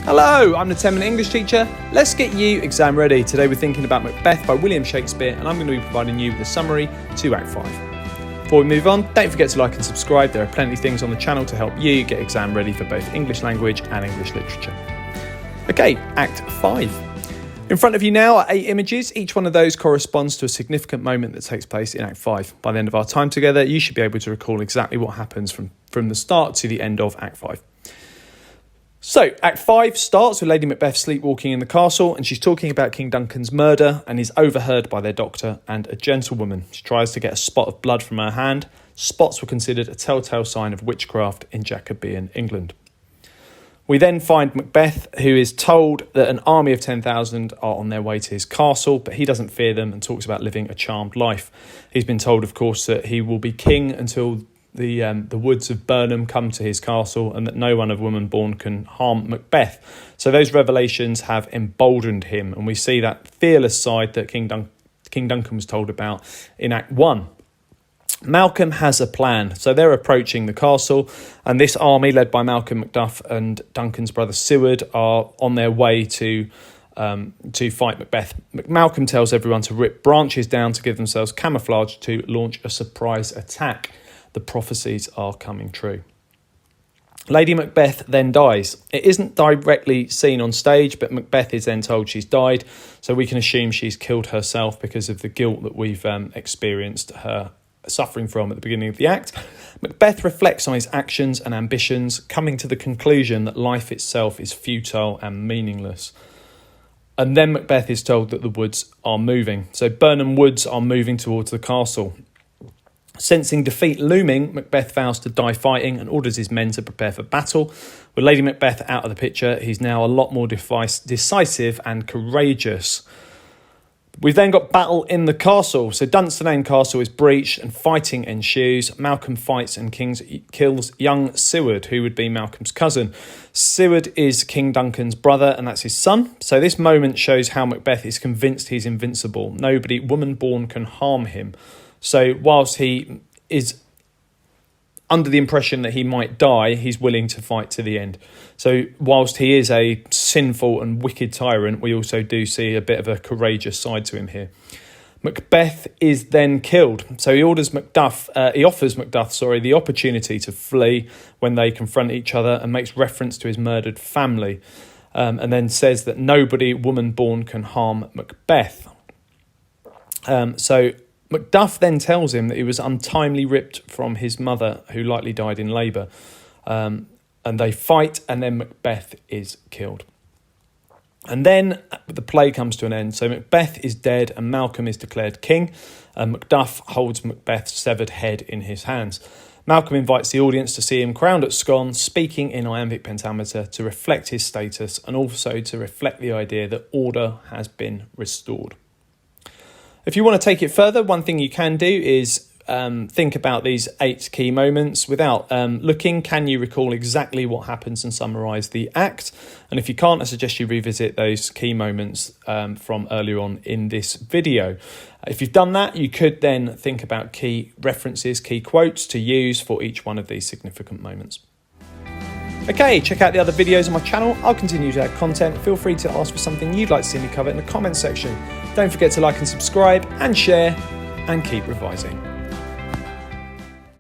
Hello, I'm the 10-minute English teacher. Let's get you exam ready. Today we're thinking about Macbeth by William Shakespeare, and I'm going to be providing you with a summary to Act 5. Before we move on, don't forget to like and subscribe. There are plenty of things on the channel to help you get exam ready for both English language and English literature. Okay, Act 5. In front of you now are 8 images. Each one of those corresponds to a significant moment that takes place in Act 5. By the end of our time together, you should be able to recall exactly what happens from the start to the end of Act 5. So, Act 5 starts with Lady Macbeth sleepwalking in the castle, and she's talking about King Duncan's murder and is overheard by their doctor and a gentlewoman. She tries to get a spot of blood from her hand. Spots were considered a telltale sign of witchcraft in Jacobean England. We then find Macbeth, who is told that an army of 10,000 are on their way to his castle, but he doesn't fear them and talks about living a charmed life. He's been told, of course, that he will be king until the woods of Burnham come to his castle, and that no one of woman born can harm Macbeth. So those revelations have emboldened him, and we see that fearless side that King Duncan was told about in Act 1. Malcolm has a plan. So they're approaching the castle, and this army led by Malcolm Macduff and Duncan's brother Seward are on their way to fight Macbeth. Malcolm tells everyone to rip branches down to give themselves camouflage to launch a surprise attack. The prophecies are coming true. Lady Macbeth then dies. It isn't directly seen on stage, but Macbeth is then told she's died, so we can assume she's killed herself because of the guilt that we've experienced her suffering from at the beginning of the act. Macbeth reflects on his actions and ambitions, coming to the conclusion that life itself is futile and meaningless. And then Macbeth is told that the woods are moving. So Burnham Woods are moving towards the castle. Sensing defeat looming, Macbeth vows to die fighting and orders his men to prepare for battle. With Lady Macbeth out of the picture, he's now a lot more decisive and courageous. We've then got battle in the castle. So Dunsinane Castle is breached and fighting ensues. Malcolm fights and kills young Seward, who would be Malcolm's cousin. Seward is King Duncan's brother, and that's his son. So this moment shows how Macbeth is convinced he's invincible. Nobody, woman born, can harm him. So whilst he is under the impression that he might die, he's willing to fight to the end. So whilst he is a sinful and wicked tyrant, we also do see a bit of a courageous side to him here. Macbeth is then killed. So he offers Macduff the opportunity to flee when they confront each other, and makes reference to his murdered family, and then says that nobody woman born can harm Macbeth. So Macduff then tells him that he was untimely ripped from his mother, who likely died in labour. And they fight, and then Macbeth is killed. And then the play comes to an end. So Macbeth is dead and Malcolm is declared king. And Macduff holds Macbeth's severed head in his hands. Malcolm invites the audience to see him crowned at Scone, speaking in iambic pentameter to reflect his status and also to reflect the idea that order has been restored. If you want to take it further, one thing you can do is think about these 8 key moments. Without looking, can you recall exactly what happens and summarise the act? And if you can't, I suggest you revisit those key moments from earlier on in this video. If you've done that, you could then think about key references, key quotes to use for each one of these significant moments. Okay, check out the other videos on my channel. I'll continue to add content. Feel free to ask for something you'd like to see me cover in the comments section. Don't forget to like and subscribe and share, and keep revising.